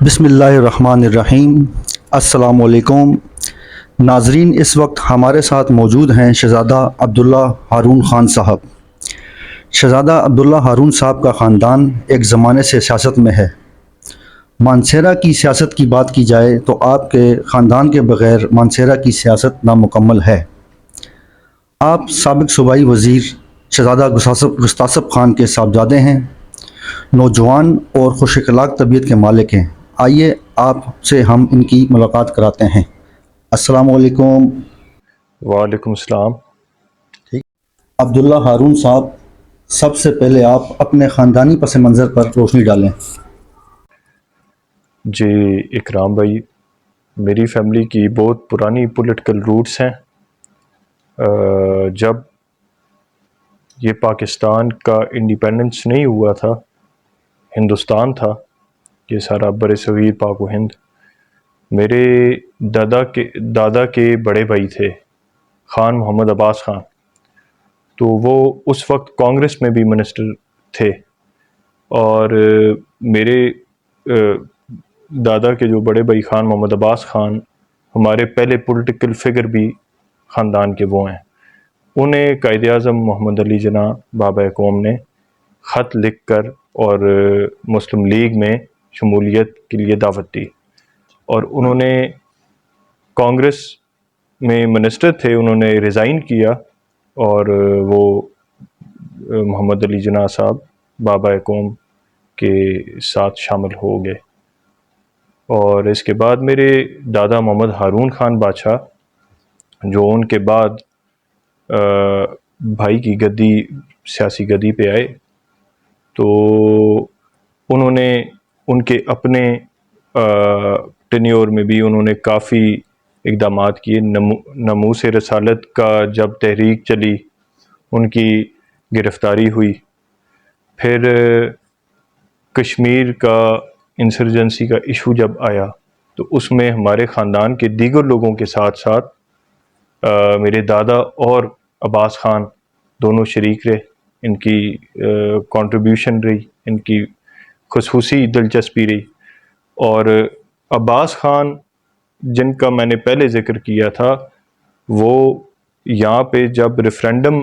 بسم اللہ الرحمن الرحیم۔ السلام علیکم ناظرین، اس وقت ہمارے ساتھ موجود ہیں شہزادہ عبداللہ ہارون خان صاحب۔ شہزادہ عبداللہ ہارون صاحب کا خاندان ایک زمانے سے سیاست میں ہے۔ مانسہرہ کی سیاست کی بات کی جائے تو آپ کے خاندان کے بغیر مانسہرہ کی سیاست نامکمل ہے۔ آپ سابق صوبائی وزیر شہزادہ گستاثب خان کے صاحبزادے ہیں، نوجوان اور خوش اخلاق طبیعت کے مالک ہیں۔ آئیے آپ سے ہم ان کی ملاقات کراتے ہیں۔ السلام علیکم۔ وعلیکم السلام۔ ٹھیک، عبداللہ ہارون صاحب، سب سے پہلے آپ اپنے خاندانی پس منظر پر روشنی ڈالیں۔ جی اکرام بھائی، میری فیملی کی بہت پرانی پولیٹیکل روٹس ہیں۔ جب یہ پاکستان کا انڈیپینڈنس نہیں ہوا تھا، ہندوستان تھا یہ سارا بر صغیر پاک و ہند، میرے دادا کے بڑے بھائی تھے خان محمد عباس خان، تو وہ اس وقت کانگریس میں بھی منسٹر تھے، اور میرے دادا کے جو بڑے بھائی خان محمد عباس خان ہمارے پہلے پولیٹیکل فگر بھی خاندان کے وہ ہیں۔ انہیں قائد اعظم محمد علی جناح بابا قوم نے خط لکھ کر اور مسلم لیگ میں شمولیت کے لیے دعوت دی، اور انہوں نے کانگریس میں منسٹر تھے، انہوں نے ریزائن کیا اور وہ محمد علی جناح صاحب بابا قوم کے ساتھ شامل ہو گئے۔ اور اس کے بعد میرے دادا محمد ہارون خان بادشاہ، جو ان کے بعد بھائی کی گدی سیاسی گدی پہ آئے، تو انہوں نے ان کے اپنے ٹینیور میں بھی انہوں نے کافی اقدامات کیے۔ ناموس رسالت کا جب تحریک چلی، ان کی گرفتاری ہوئی، پھر کشمیر کا انسرجنسی کا ایشو جب آیا تو اس میں ہمارے خاندان کے دیگر لوگوں کے ساتھ ساتھ میرے دادا اور عباس خان دونوں شریک رہے، ان کی کنٹریبیوشن رہی، ان کی خصوصی دلچسپی رہی۔ اور عباس خان جن کا میں نے پہلے ذکر کیا تھا، وہ یہاں پہ جب ریفرینڈم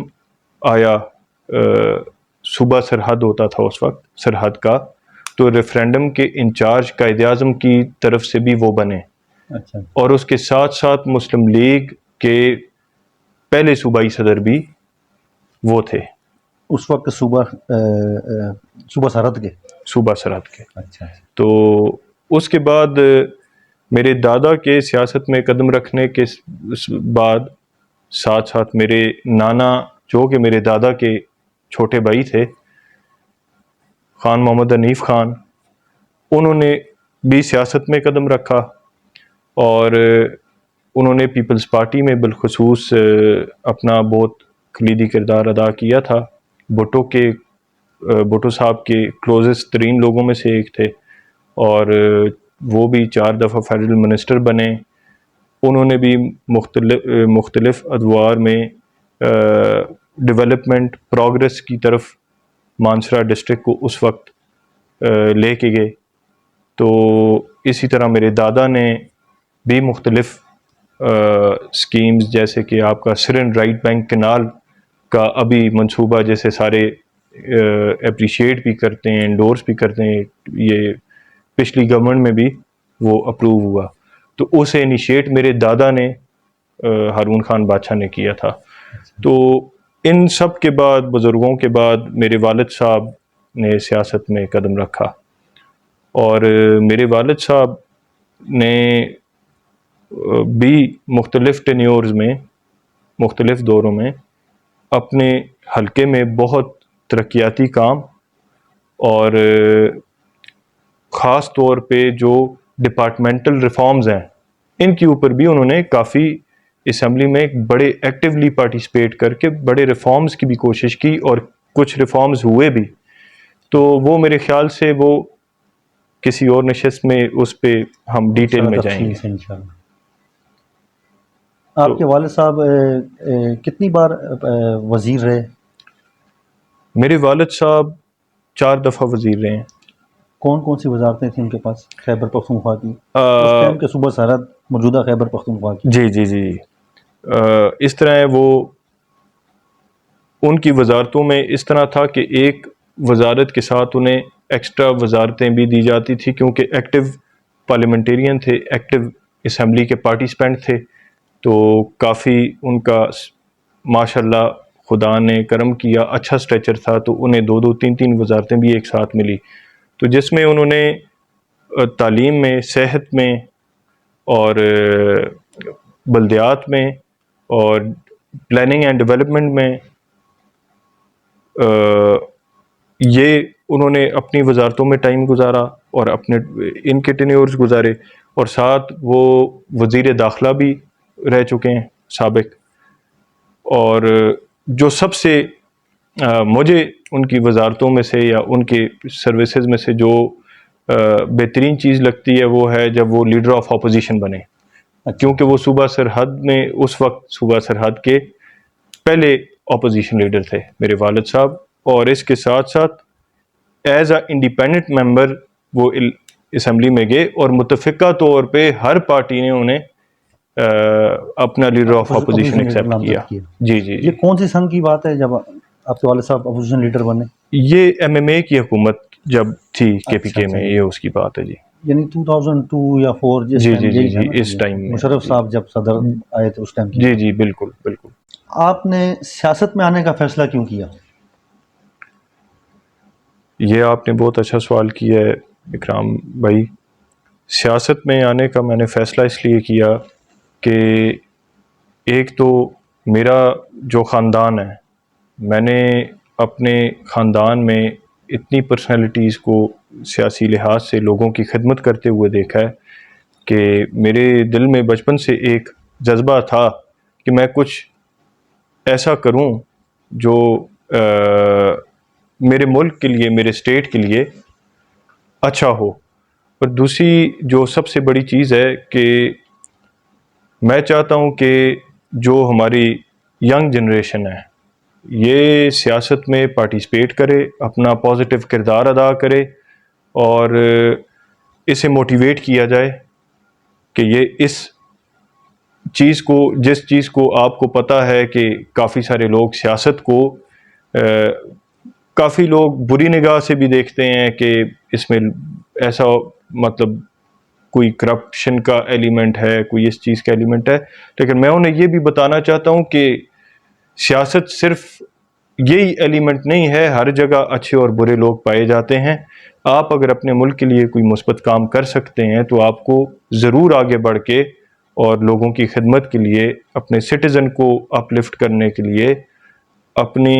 آیا، صوبہ سرحد ہوتا تھا اس وقت سرحد کا، تو ریفرینڈم کے انچارج قائد اعظم کی طرف سے بھی وہ بنے، اور اس کے ساتھ ساتھ مسلم لیگ کے پہلے صوبائی صدر بھی وہ تھے اس وقت صوبہ سرحد کے صوبہ سرحد کے۔ اچھا، تو اس کے بعد میرے دادا کے سیاست میں قدم رکھنے کے بعد ساتھ ساتھ میرے نانا، جو کہ میرے دادا کے چھوٹے بھائی تھے، خان محمد حنیف خان، انہوں نے بھی سیاست میں قدم رکھا، اور انہوں نے پیپلز پارٹی میں بالخصوص اپنا بہت کلیدی کردار ادا کیا تھا۔ بھٹو صاحب کے کلوزسٹ ترین لوگوں میں سے ایک تھے، اور وہ بھی 4 دفعہ فیڈرل منسٹر بنے۔ انہوں نے بھی مختلف ادوار میں ڈیولپمنٹ پروگریس کی طرف مانسہرہ ڈسٹرکٹ کو اس وقت لے کے گئے۔ تو اسی طرح میرے دادا نے بھی مختلف سکیمز، جیسے کہ آپ کا سرن رائٹ بینک کینال کا ابھی منصوبہ جیسے سارے اپریشیٹ بھی کرتے ہیں، انڈورس بھی کرتے ہیں، یہ پچھلی گورنمنٹ میں بھی وہ اپروو ہوا، تو اسے انیشیٹ میرے دادا نے ہارون خان بادشاہ نے کیا تھا۔ تو ان سب کے بعد، بزرگوں کے بعد، میرے والد صاحب نے سیاست میں قدم رکھا، اور میرے والد صاحب نے بھی مختلف ٹینیورز میں، مختلف دوروں میں اپنے حلقے میں بہت ترقیاتی کام، اور خاص طور پہ جو ڈپارٹمنٹل ریفارمز ہیں ان کے اوپر بھی انہوں نے کافی اسمبلی میں بڑے ایکٹیولی پارٹیسپیٹ کر کے بڑے ریفارمز کی بھی کوشش کی، اور کچھ ریفارمز ہوئے بھی۔ تو وہ میرے خیال سے وہ کسی اور نشست میں اس پہ ہم ڈیٹیل میں جائیں گے۔ آپ کے والد صاحب کتنی بار وزیر رہے؟ میرے والد صاحب 4 دفعہ وزیر رہے ہیں۔ کون کون سی وزارتیں تھیں ان کے پاس خیبر پختونخوا کی اس ٹائم کے صوبہ سرحد موجودہ خیبر پختونخوا کی؟ جی جی جی اس طرح ہے، وہ ان کی وزارتوں میں اس طرح تھا کہ ایک وزارت کے ساتھ انہیں ایکسٹرا وزارتیں بھی دی جاتی تھی، کیونکہ ایکٹیو پارلیمنٹیرین تھے، ایکٹیو اسمبلی کے پارٹیسپینٹ تھے، تو کافی ان کا ماشاء اللہ خدا نے کرم کیا، اچھا سٹریچر تھا، تو انہیں دو دو تین تین وزارتیں بھی ایک ساتھ ملی، تو جس میں انہوں نے تعلیم میں، صحت میں، اور بلدیات میں، اور پلاننگ اینڈ ڈیولپمنٹ میں یہ انہوں نے اپنی وزارتوں میں ٹائم گزارا اور اپنے ان کے ٹینیورز گزارے، اور ساتھ وہ وزیر داخلہ بھی رہ چکے ہیں سابق۔ اور جو سب سے مجھے ان کی وزارتوں میں سے یا ان کے سروسز میں سے جو بہترین چیز لگتی ہے وہ ہے جب وہ لیڈر آف اپوزیشن بنے، کیونکہ وہ صوبہ سرحد میں اس وقت صوبہ سرحد کے پہلے اپوزیشن لیڈر تھے میرے والد صاحب، اور اس کے ساتھ ساتھ ایز اے انڈیپینڈنٹ ممبر وہ اسمبلی میں گئے، اور متفقہ طور پہ ہر پارٹی نے انہیں اپنا لیڈر آف اپوزیشن ایکسیپٹ کیا۔ جی جی یہ کون سی سن کی بات ہے جب آپ کے والد صاحب اپوزیشن لیڈر بنے؟ یہ ایم ایم اے کی حکومت جب تھی کے پی کے میں، یہ اس کی بات ہے جی، یعنی 2002 یا 4 جس جی ٹائم جی جی یہی تھا جی نا، اس ٹائم میں مشرف صاحب جب صدر آئے تھے اس ٹائم کی؟ جی جی بالکل بالکل۔ آپ نے سیاست میں آنے کا فیصلہ کیوں کیا؟ یہ آپ نے بہت اچھا سوال کیا ہے اکرام بھائی۔ سیاست میں آنے کا میں نے فیصلہ اس لیے کیا کہ ایک تو میرا جو خاندان ہے، میں نے اپنے خاندان میں اتنی پرسنالٹیز کو سیاسی لحاظ سے لوگوں کی خدمت کرتے ہوئے دیکھا ہے کہ میرے دل میں بچپن سے ایک جذبہ تھا کہ میں کچھ ایسا کروں جو میرے ملک کے لیے، میرے اسٹیٹ کے لیے اچھا ہو۔ اور دوسری جو سب سے بڑی چیز ہے کہ میں چاہتا ہوں کہ جو ہماری ینگ جنریشن ہے یہ سیاست میں پارٹیسپیٹ کرے، اپنا پازیٹیو کردار ادا کرے، اور اسے موٹیویٹ کیا جائے کہ یہ اس چیز کو، جس چیز کو آپ کو پتہ ہے کہ کافی سارے لوگ سیاست کو کافی لوگ بری نگاہ سے بھی دیکھتے ہیں کہ اس میں ایسا مطلب کوئی کرپشن کا ایلیمنٹ ہے، کوئی اس چیز کا ایلیمنٹ ہے، لیکن میں انہیں یہ بھی بتانا چاہتا ہوں کہ سیاست صرف یہی ایلیمنٹ نہیں ہے، ہر جگہ اچھے اور برے لوگ پائے جاتے ہیں۔ آپ اگر اپنے ملک کے لیے کوئی مثبت کام کر سکتے ہیں تو آپ کو ضرور آگے بڑھ کے اور لوگوں کی خدمت کے لیے، اپنے سٹیزن کو اپ لفٹ کرنے کے لیے، اپنی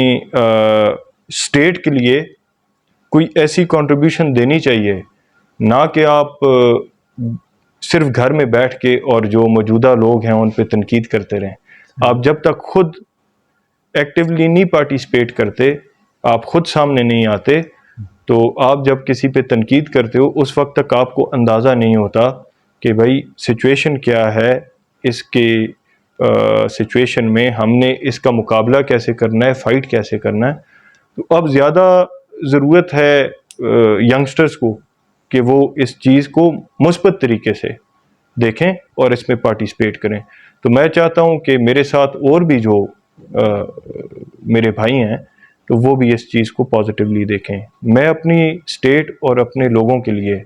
اسٹیٹ کے لیے کوئی ایسی کنٹریبیوشن دینی چاہیے، نہ کہ آپ صرف گھر میں بیٹھ کے اور جو موجودہ لوگ ہیں ان پہ تنقید کرتے رہیں۔ آپ جب تک خود ایکٹیولی نہیں پارٹیسپیٹ کرتے، آپ خود سامنے نہیں آتے، تو آپ جب کسی پہ تنقید کرتے ہو اس وقت تک آپ کو اندازہ نہیں ہوتا کہ بھائی سچویشن کیا ہے، اس کے سچویشن میں ہم نے اس کا مقابلہ کیسے کرنا ہے، فائٹ کیسے کرنا ہے۔ تو اب زیادہ ضرورت ہے ینگسٹرز کو کہ وہ اس چیز کو مثبت طریقے سے دیکھیں اور اس میں پارٹیسپیٹ کریں۔ تو میں چاہتا ہوں کہ میرے ساتھ اور بھی جو میرے بھائی ہیں تو وہ بھی اس چیز کو پازیٹیولی دیکھیں۔ میں اپنی اسٹیٹ اور اپنے لوگوں کے لیے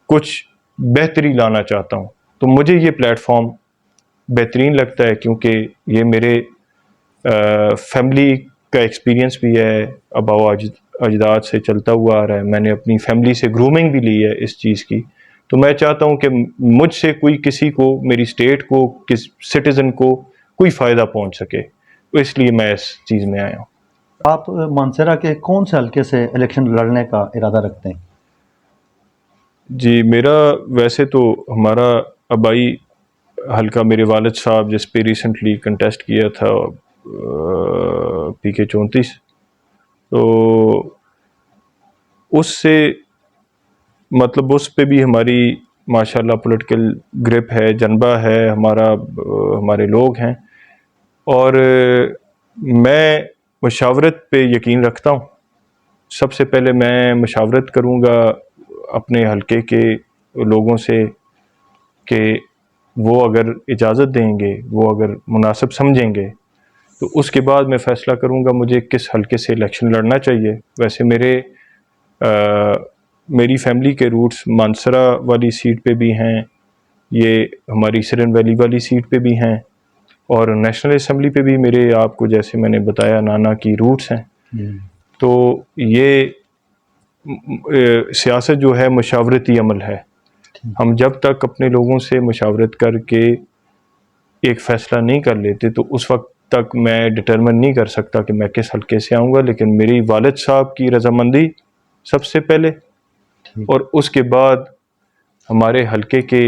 کچھ بہتری لانا چاہتا ہوں، تو مجھے یہ پلیٹ فارم بہترین لگتا ہے، کیونکہ یہ میرے فیملی کا ایکسپیرینس بھی ہے، آباء و اجداد سے چلتا ہوا آ رہا ہے، میں نے اپنی فیملی سے گرومنگ بھی لی ہے اس چیز کی، تو میں چاہتا ہوں کہ مجھ سے کوئی کسی کو، میری اسٹیٹ کو، کس سٹیزن کو کوئی فائدہ پہنچ سکے، تو اس لیے میں اس چیز میں آیا ہوں۔ آپ مانسہرہ کے کون سے حلقے سے الیکشن لڑنے کا ارادہ رکھتے ہیں؟ جی میرا ویسے تو ہمارا آبائی حلقہ میرے والد صاحب جس پہ ریسنٹلی کنٹیسٹ کیا تھا PK 34، تو اس سے مطلب اس پہ بھی ہماری ماشاءاللہ پولیٹیکل گرپ ہے، جنبہ ہے، ہمارے لوگ ہیں، اور میں مشاورت پہ یقین رکھتا ہوں، سب سے پہلے میں مشاورت کروں گا اپنے حلقے کے لوگوں سے کہ وہ اگر اجازت دیں گے، وہ اگر مناسب سمجھیں گے تو اس کے بعد میں فیصلہ کروں گا مجھے کس حلقے سے الیکشن لڑنا چاہیے۔ ویسے میری فیملی کے روٹس مانسرا والی سیٹ پہ بھی ہیں، یہ ہماری سرن ویلی والی سیٹ پہ بھی ہیں، اور نیشنل اسمبلی پہ بھی میرے، آپ کو جیسے میں نے بتایا، نانا کی روٹس ہیں۔ تو یہ سیاست جو ہے مشاورتی عمل ہے۔ ہم جب تک اپنے لوگوں سے مشاورت کر کے ایک فیصلہ نہیں کر لیتے تو اس وقت تک میں ڈٹرمن نہیں کر سکتا کہ میں کس حلقے سے آؤں گا، لیکن میری والد صاحب کی رضامندی سب سے پہلے، اور اس کے بعد ہمارے حلقے کے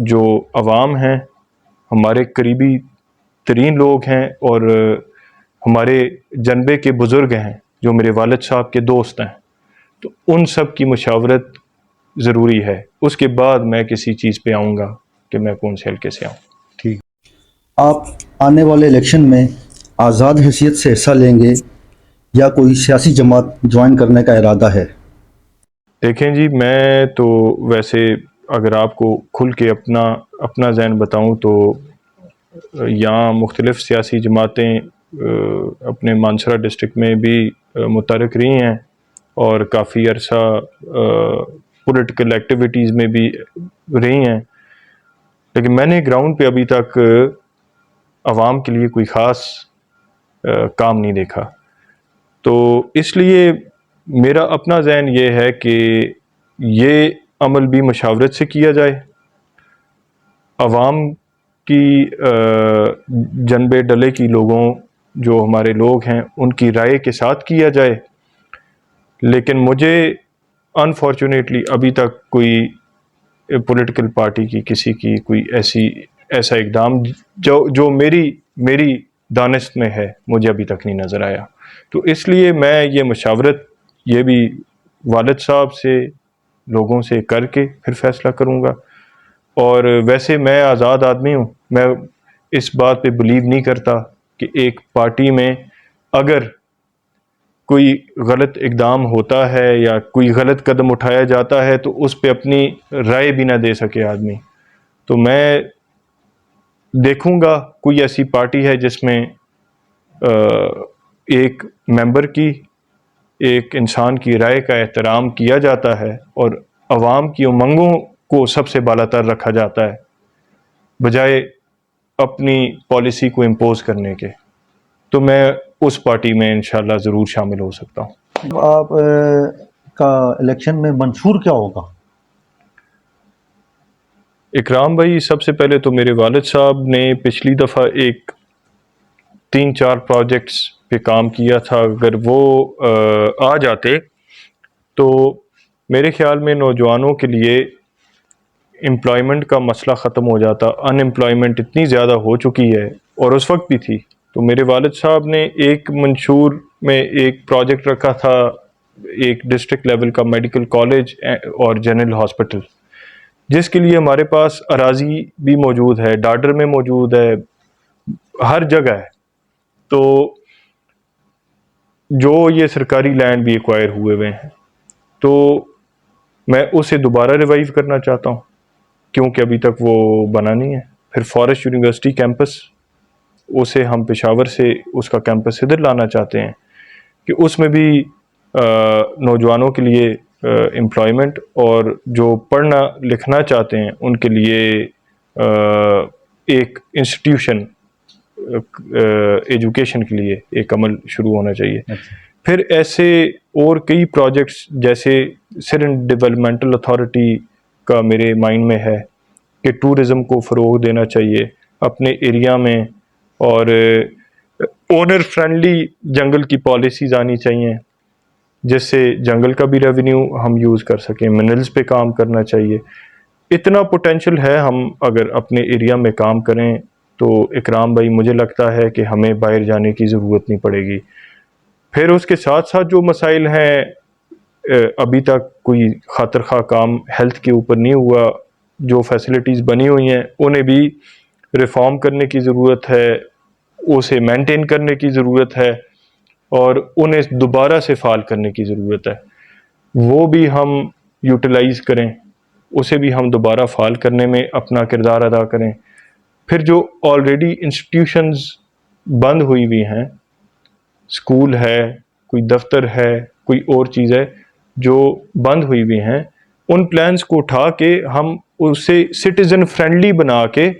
جو عوام ہیں، ہمارے قریبی ترین لوگ ہیں، اور ہمارے جنبے کے بزرگ ہیں جو میرے والد صاحب کے دوست ہیں، تو ان سب کی مشاورت ضروری ہے۔ اس کے بعد میں کسی چیز پہ آؤں گا کہ میں کون سے حلقے سے آؤں۔ ٹھیک، آپ آنے والے الیکشن میں آزاد حیثیت سے حصہ لیں گے یا کوئی سیاسی جماعت جوائن کرنے کا ارادہ ہے؟ دیکھیں جی، میں تو ویسے اگر آپ کو کھل کے اپنا ذہن بتاؤں تو یہاں مختلف سیاسی جماعتیں اپنے مانسرا ڈسٹرکٹ میں بھی متحرک رہی ہیں، اور کافی عرصہ پولیٹیکل ایکٹیویٹیز میں بھی رہی ہیں، لیکن میں نے گراؤنڈ پہ ابھی تک عوام کے لیے کوئی خاص کام نہیں دیکھا۔ تو اس لیے میرا اپنا ذہن یہ ہے کہ یہ عمل بھی مشاورت سے کیا جائے، عوام کی جنبے ڈلے کی لوگوں، جو ہمارے لوگ ہیں، ان کی رائے کے ساتھ کیا جائے، لیکن مجھے انفارچونیٹلی ابھی تک کوئی پولیٹیکل پارٹی کی کسی کی کوئی ایسا اقدام جو میری دانست میں ہے، مجھے ابھی تک نہیں نظر آیا۔ تو اس لیے میں یہ مشاورت یہ بھی والد صاحب سے، لوگوں سے کر کے پھر فیصلہ کروں گا۔ اور ویسے میں آزاد آدمی ہوں، میں اس بات پہ بلیو نہیں کرتا کہ ایک پارٹی میں اگر کوئی غلط اقدام ہوتا ہے یا کوئی غلط قدم اٹھایا جاتا ہے تو اس پہ اپنی رائے بھی نہ دے سکے آدمی۔ تو میں دیکھوں گا کوئی ایسی پارٹی ہے جس میں ایک ممبر کی، ایک انسان کی رائے کا احترام کیا جاتا ہے اور عوام کی امنگوں کو سب سے بالا تر رکھا جاتا ہے، بجائے اپنی پالیسی کو امپوز کرنے کے، تو میں اس پارٹی میں انشاءاللہ ضرور شامل ہو سکتا ہوں۔ آپ کا الیکشن میں منشور کیا ہوگا؟ اکرام بھائی، سب سے پہلے تو میرے والد صاحب نے پچھلی دفعہ 3-4 پروجیکٹس پہ کام کیا تھا، اگر وہ آ جاتے تو میرے خیال میں نوجوانوں کے لیے امپلائمنٹ کا مسئلہ ختم ہو جاتا۔ ان امپلائمنٹ اتنی زیادہ ہو چکی ہے، اور اس وقت بھی تھی، تو میرے والد صاحب نے ایک منشور میں ایک پروجیکٹ رکھا تھا، ایک ڈسٹرکٹ لیول کا میڈیکل کالج اور جنرل ہاسپٹل، جس کے لیے ہمارے پاس اراضی بھی موجود ہے، ڈاڈر میں موجود ہے، ہر جگہ ہے۔ تو جو یہ سرکاری لینڈ بھی ایکوائر ہوئے ہیں، تو میں اسے دوبارہ ریوائیو کرنا چاہتا ہوں، کیونکہ ابھی تک وہ بنا نہیں ہے۔ پھر فارسٹ یونیورسٹی کیمپس، اسے ہم پشاور سے اس کا کیمپس ادھر لانا چاہتے ہیں کہ اس میں بھی نوجوانوں کے لیے امپلائمنٹ، اور جو پڑھنا لکھنا چاہتے ہیں ان کے لیے ایک انسٹیٹیوشن ایجوکیشن کے لیے ایک عمل شروع ہونا چاہیے۔ پھر ایسے اور کئی پروجیکٹس جیسے سرن ڈیولپمنٹل اتھارٹی کا میرے مائنڈ میں ہے کہ ٹورزم کو فروغ دینا چاہیے اپنے ایریا میں، اور اونر فرینڈلی جنگل کی پالیسیز آنی چاہیے جس سے جنگل کا بھی ریونیو ہم یوز کر سکیں، منرلز پہ کام کرنا چاہیے۔ اتنا پوٹینشل ہے، ہم اگر اپنے ایریا میں کام کریں تو اکرام بھائی مجھے لگتا ہے کہ ہمیں باہر جانے کی ضرورت نہیں پڑے گی۔ پھر اس کے ساتھ ساتھ جو مسائل ہیں، ابھی تک کوئی خاطر خواہ کام ہیلتھ کے اوپر نہیں ہوا، جو فیسلٹیز بنی ہوئی ہیں انہیں بھی ریفارم کرنے کی ضرورت ہے، اسے مینٹین کرنے کی ضرورت ہے۔ اور انہیں دوبارہ سے فعال کرنے کی ضرورت ہے. وہ بھی ہم یوٹیلائز کریں، اسے بھی ہم دوبارہ فعال کرنے میں اپنا کردار ادا کریں. پھر جو آلریڈی انسٹیٹیوشنز بند ہوئی ہوئی ہیں، اسکول ہے، کوئی دفتر ہے، کوئی اور چیز ہے جو بند ہوئی ہوئی ہیں، ان پلانز کو اٹھا کے ہم اسے سٹیزن فرینڈلی بنا کے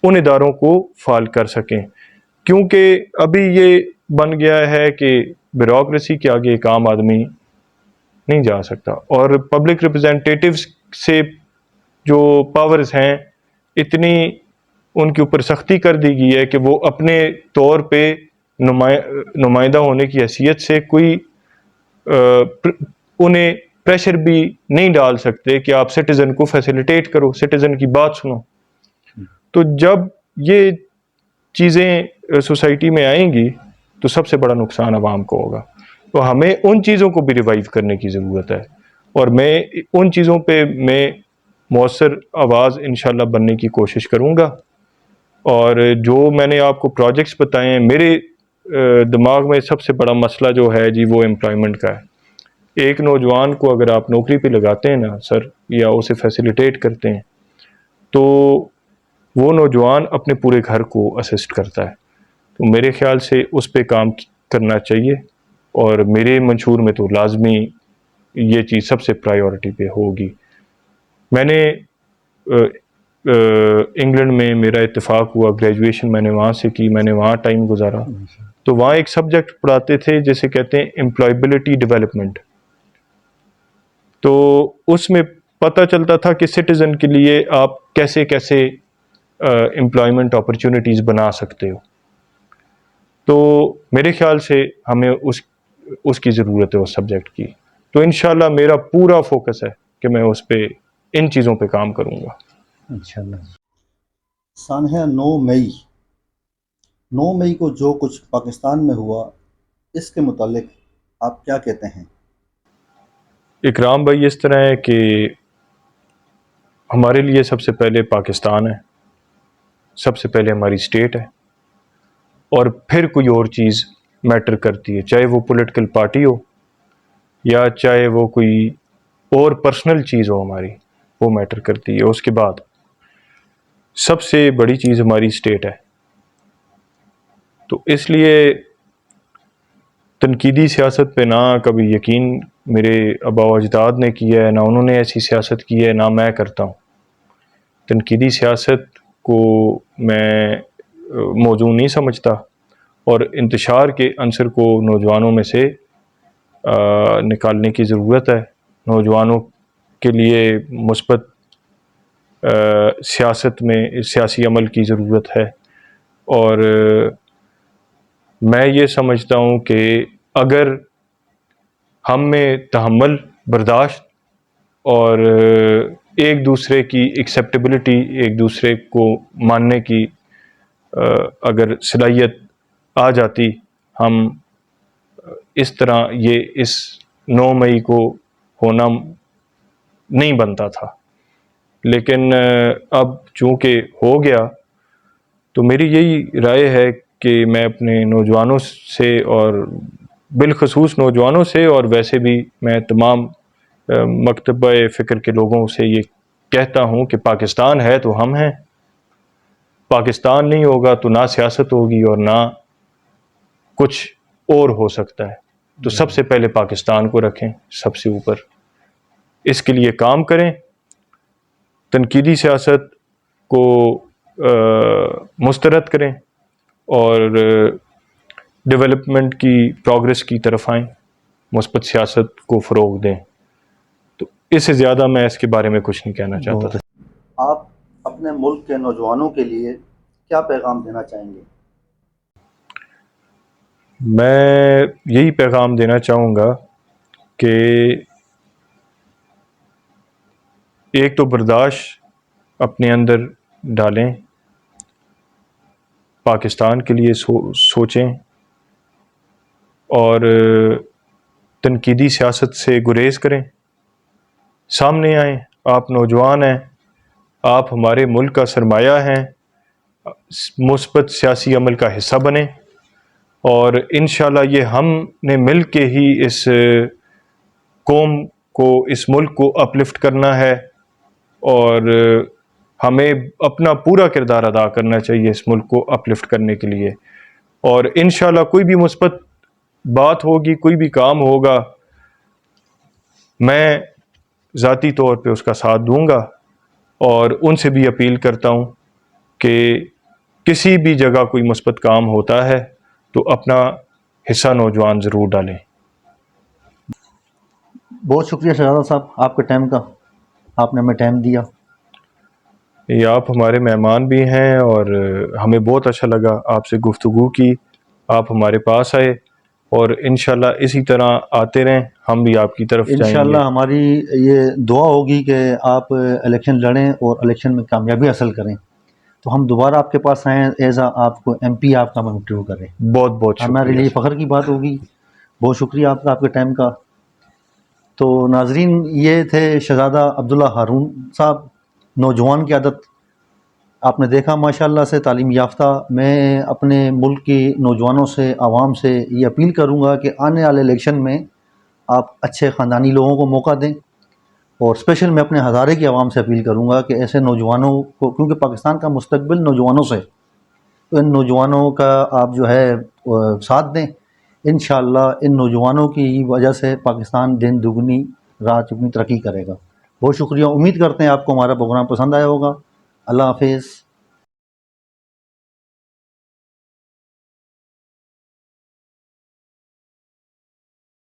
ان اداروں کو فعال کر سکیں. کیونکہ ابھی یہ بن گیا ہے کہ بیوروکریسی کے آگے ایک عام آدمی نہیں جا سکتا، اور پبلک ریپرزینٹیٹیوز سے جو پاورز ہیں اتنی ان کے اوپر سختی کر دی گئی ہے کہ وہ اپنے طور پہ نمائندہ ہونے کی حیثیت سے کوئی انہیں پریشر بھی نہیں ڈال سکتے کہ آپ سٹیزن کو فیسیلیٹیٹ کرو، سٹیزن کی بات سنو. تو جب یہ چیزیں سوسائٹی میں آئیں گی تو سب سے بڑا نقصان عوام کو ہوگا. تو ہمیں ان چیزوں کو بھی ریوائیو کرنے کی ضرورت ہے، اور میں ان چیزوں پہ میں مؤثر آواز انشاءاللہ بننے کی کوشش کروں گا. اور جو میں نے آپ کو پروجیکٹس بتائے ہیں، میرے دماغ میں سب سے بڑا مسئلہ جو ہے جی وہ امپلائمنٹ کا ہے. ایک نوجوان کو اگر آپ نوکری پہ لگاتے ہیں نا سر، یا اسے فیسیلیٹیٹ کرتے ہیں، تو وہ نوجوان اپنے پورے گھر کو اسسٹ کرتا ہے. تو میرے خیال سے اس پہ کام کرنا چاہیے، اور میرے منشور میں تو لازمی یہ چیز سب سے پرائیورٹی پہ ہوگی. میں نے انگلینڈ میں میرا اتفاق ہوا، گریجویشن میں نے وہاں سے کی، میں نے وہاں ٹائم گزارا. تو وہاں ایک سبجیکٹ پڑھاتے تھے جسے کہتے ہیں امپلائبلٹی ڈیولپمنٹ. تو اس میں پتہ چلتا تھا کہ سٹیزن کے لیے آپ کیسے کیسے امپلائمنٹ اپرچونیٹیز بنا سکتے ہو. تو میرے خیال سے ہمیں اس کی ضرورت ہے اس سبجیکٹ کی. تو انشاءاللہ میرا پورا فوکس ہے کہ میں اس پہ ان چیزوں پہ کام کروں گا انشاءاللہ. سانحہ 9 مئی کو جو کچھ پاکستان میں ہوا، اس کے متعلق آپ کیا کہتے ہیں؟ اکرام بھائی، اس طرح ہے کہ ہمارے لیے سب سے پہلے پاکستان ہے، سب سے پہلے ہماری اسٹیٹ ہے، اور پھر کوئی اور چیز میٹر کرتی ہے، چاہے وہ پولیٹیکل پارٹی ہو یا چاہے وہ کوئی اور پرسنل چیز ہو ہماری، وہ میٹر کرتی ہے. اس کے بعد سب سے بڑی چیز ہماری اسٹیٹ ہے. تو اس لیے تنقیدی سیاست پہ نہ کبھی یقین میرے آباء و اجداد نے کیا ہے، نہ انہوں نے ایسی سیاست کی ہے، نہ میں کرتا ہوں. تنقیدی سیاست کو میں موضوع نہیں سمجھتا، اور انتشار کے عنصر کو نوجوانوں میں سے نکالنے کی ضرورت ہے. نوجوانوں کے لیے مثبت سیاست میں سیاسی عمل کی ضرورت ہے. اور میں یہ سمجھتا ہوں کہ اگر ہم میں تحمل، برداشت اور ایک دوسرے کی ایکسیپٹیبلٹی، ایک دوسرے کو ماننے کی اگر صلاحیت آ جاتی، ہم اس طرح یہ اس 9 مئی کو ہونا نہیں بنتا تھا. لیکن اب چونکہ ہو گیا، تو میری یہی رائے ہے کہ میں اپنے نوجوانوں سے، اور بالخصوص نوجوانوں سے، اور ویسے بھی میں تمام مکتبہ فکر کے لوگوں سے یہ کہتا ہوں کہ پاکستان ہے تو ہم ہیں. پاکستان نہیں ہوگا تو نہ سیاست ہوگی اور نہ کچھ اور ہو سکتا ہے. تو سب سے پہلے پاکستان کو رکھیں سب سے اوپر، اس کے لیے کام کریں. تنقیدی سیاست کو مسترد کریں اور ڈیولپمنٹ کی، پروگریس کی طرف آئیں، مثبت سیاست کو فروغ دیں. تو اس سے زیادہ میں اس کے بارے میں کچھ نہیں کہنا چاہتا تھا. آپ اپنے ملک کے نوجوانوں کے لیے کیا پیغام دینا چاہیں گے؟ میں یہی پیغام دینا چاہوں گا کہ ایک تو برداشت اپنے اندر ڈالیں، پاکستان کے لیے سوچیں، اور تنقیدی سیاست سے گریز کریں. سامنے آئیں، آپ نوجوان ہیں، آپ ہمارے ملک کا سرمایہ ہیں، مثبت سیاسی عمل کا حصہ بنیں، اور انشاءاللہ یہ ہم نے مل کے ہی اس قوم کو، اس ملک کو اپلفٹ کرنا ہے، اور ہمیں اپنا پورا کردار ادا کرنا چاہیے اس ملک کو اپلفٹ کرنے کے لیے. اور انشاءاللہ کوئی بھی مثبت بات ہوگی، کوئی بھی کام ہوگا، میں ذاتی طور پہ اس کا ساتھ دوں گا. اور ان سے بھی اپیل کرتا ہوں کہ کسی بھی جگہ کوئی مثبت کام ہوتا ہے تو اپنا حصہ نوجوان ضرور ڈالیں. بہت شکریہ شہزادہ صاحب آپ کے ٹائم کا، آپ نے ہمیں ٹائم دیا. یہ آپ ہمارے مہمان بھی ہیں، اور ہمیں بہت اچھا لگا آپ سے گفتگو کی. آپ ہمارے پاس آئے، اور انشاءاللہ اسی طرح آتے رہیں، ہم بھی آپ کی طرف جائیں گے. انشاءاللہ ہماری یہ دعا ہوگی کہ آپ الیکشن لڑیں اور الیکشن میں کامیابی حاصل کریں، تو ہم دوبارہ آپ کے پاس آئیں ایز آپ کو ایم پی آپ کا ہم انٹرویو کریں. بہت بہت ہمارے شکریہ لیے سر. فخر کی بات ہوگی. بہت شکریہ آپ کا، آپ کے ٹائم کا. تو ناظرین، یہ تھے شہزادہ عبداللہ ہارون صاحب، نوجوان کی عادت. آپ نے دیکھا ماشاءاللہ سے تعلیم یافتہ. میں اپنے ملک کی نوجوانوں سے، عوام سے یہ اپیل کروں گا کہ آنے والے الیکشن میں آپ اچھے خاندانی لوگوں کو موقع دیں. اور اسپیشل میں اپنے ہزارے کی عوام سے اپیل کروں گا کہ ایسے نوجوانوں کو، کیونکہ پاکستان کا مستقبل نوجوانوں سے، تو ان نوجوانوں کا آپ جو ہے ساتھ دیں. انشاءاللہ ان نوجوانوں کی وجہ سے پاکستان دن دگنی رات چگنی ترقی کرے گا. بہت شکریہ. امید کرتے ہیں آپ کو ہمارا پروگرام پسند آیا ہوگا. اللہ حافظ.